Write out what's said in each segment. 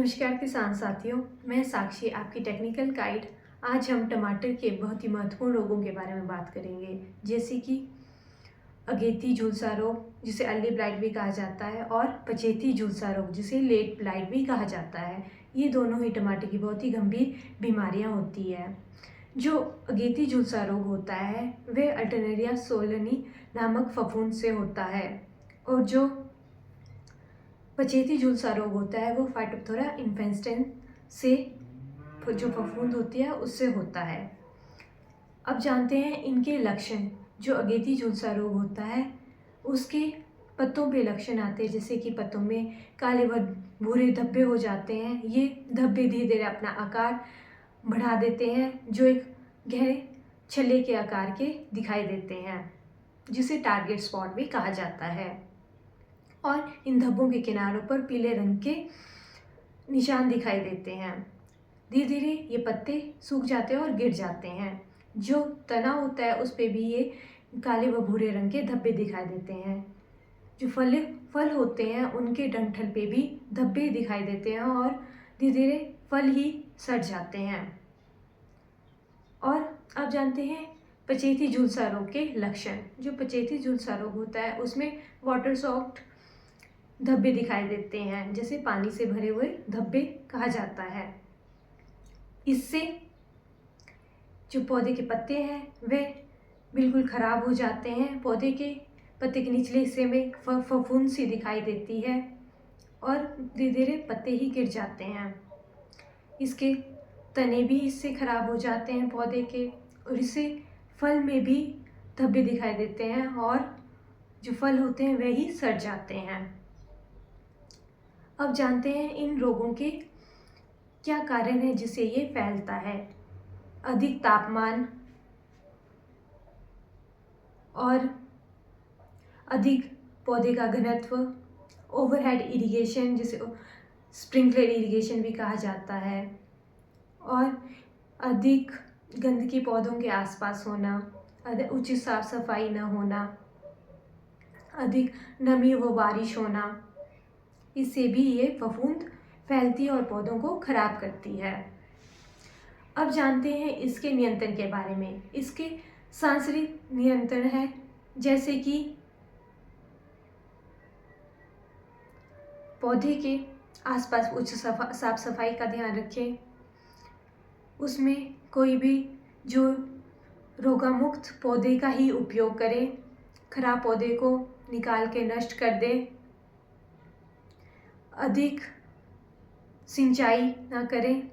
नमस्कार किसान साथियों, मैं साक्षी आपकी टेक्निकल गाइड। आज हम टमाटर के बहुत ही महत्वपूर्ण रोगों के बारे में बात करेंगे, जैसे कि अगेती झुलसा रोग जिसे अर्ली ब्लाइट भी कहा जाता है और पछेती झुलसा रोग जिसे लेट ब्लाइट भी कहा जाता है। ये दोनों ही टमाटर की बहुत ही गंभीर बीमारियां होती है। जो अगेती झुलसा रोग होता है वह अल्टरनेरिया सोलनी नामक फफूंद से होता है, और जो पछेती झुलसा रोग होता है वो फाइटोप्थोरा इन्फेस्टैंस से जो फफूंद होती है उससे होता है। अब जानते हैं इनके लक्षण। जो अगेती झुलसा रोग होता है उसके पत्तों पे लक्षण आते हैं, जैसे कि पत्तों में काले व भूरे धब्बे हो जाते हैं। ये धब्बे धीरे धीरे अपना आकार बढ़ा देते हैं, जो एक गहरे छल्ले के आकार के दिखाई देते हैं, जिसे टारगेट स्पॉट भी कहा जाता है। और इन धब्बों के किनारों पर पीले रंग के निशान दिखाई देते हैं। धीरे धीरे ये पत्ते सूख जाते हैं और गिर जाते हैं। जो तना होता है उस पे भी ये काले व भूरे रंग के धब्बे दिखाई देते हैं। जो फल होते हैं उनके डंठल पे भी धब्बे दिखाई देते हैं और धीरे धीरे फल ही सड़ जाते हैं। और अब जानते हैं पछेती झुलसा रोग के लक्षण। जो पछेती झुलसा रोग होता है उसमें वाटर सॉफ्ट धब्बे दिखाई देते हैं, जैसे पानी से भरे हुए धब्बे कहा जाता है। इससे जो पौधे के पत्ते हैं वे बिल्कुल खराब हो जाते हैं। पौधे के पत्ते के निचले हिस्से में फफूंद सी दिखाई देती है और धीरे धीरे पत्ते ही गिर जाते हैं। इसके तने भी इससे खराब हो जाते हैं पौधे के, और इससे फल में भी धब्बे दिखाई देते हैं और जो फल होते हैं वे ही सड़ जाते हैं। अब जानते हैं इन रोगों के क्या कारण है जिससे ये फैलता है। अधिक तापमान और अधिक पौधे का घनत्व, ओवरहेड इरिगेशन जिसे स्प्रिंकलर इरिगेशन भी कहा जाता है, और अधिक गंदगी पौधों के आसपास होना, उचित साफ सफाई न होना, अधिक नमी व बारिश होना, इससे भी ये फफूंद फैलती है और पौधों को खराब करती है। अब जानते हैं इसके नियंत्रण के बारे में। इसके सांसरिक नियंत्रण है, जैसे कि पौधे के आसपास उच्च साफ सफाई का ध्यान रखें। उसमें कोई भी जो रोगामुक्त पौधे का ही उपयोग करें। खराब पौधे को निकाल के नष्ट कर दें। अधिक सिंचाई ना करें।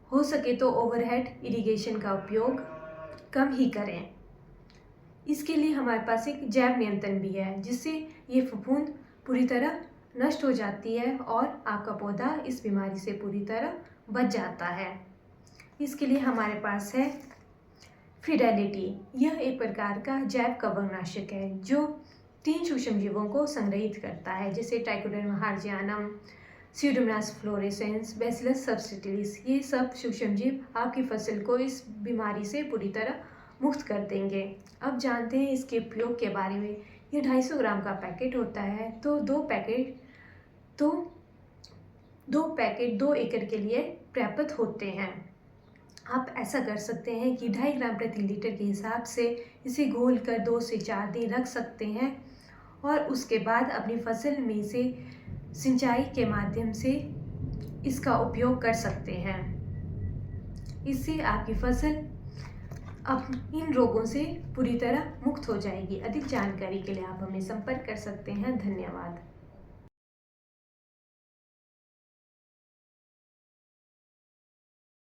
हो सके तो ओवरहेड इरिगेशन का उपयोग कम ही करें। इसके लिए हमारे पास एक जैव नियंत्रण भी है, जिससे ये फफूंद पूरी तरह नष्ट हो जाती है और आपका पौधा इस बीमारी से पूरी तरह बच जाता है। इसके लिए हमारे पास है फिडेलिटी। यह एक प्रकार का जैव कवकनाशक है जो 3 सूक्ष्म जीवों को संग्रहित करता है, जैसे Trichoderma harzianum, Pseudomonas fluorescens, Bacillus subtilis. ये सब सूक्ष्म जीव आपकी फसल को इस बीमारी से पूरी तरह मुक्त कर देंगे। अब जानते हैं इसके उपयोग के बारे में। ये 250 ग्राम का पैकेट होता है, तो 2 पैकेट 2 एकड़ के लिए पर्याप्त होते हैं। आप ऐसा कर सकते हैं कि 2.5 ग्राम प्रति लीटर के हिसाब से इसे घोल कर 2 से 4 दिन रख सकते हैं, और उसके बाद अपनी फसल में से सिंचाई के माध्यम से इसका उपयोग कर सकते हैं। इससे आपकी फसल अब इन रोगों से पूरी तरह मुक्त हो जाएगी। अधिक जानकारी के लिए आप हमें संपर्क कर सकते हैं। धन्यवाद।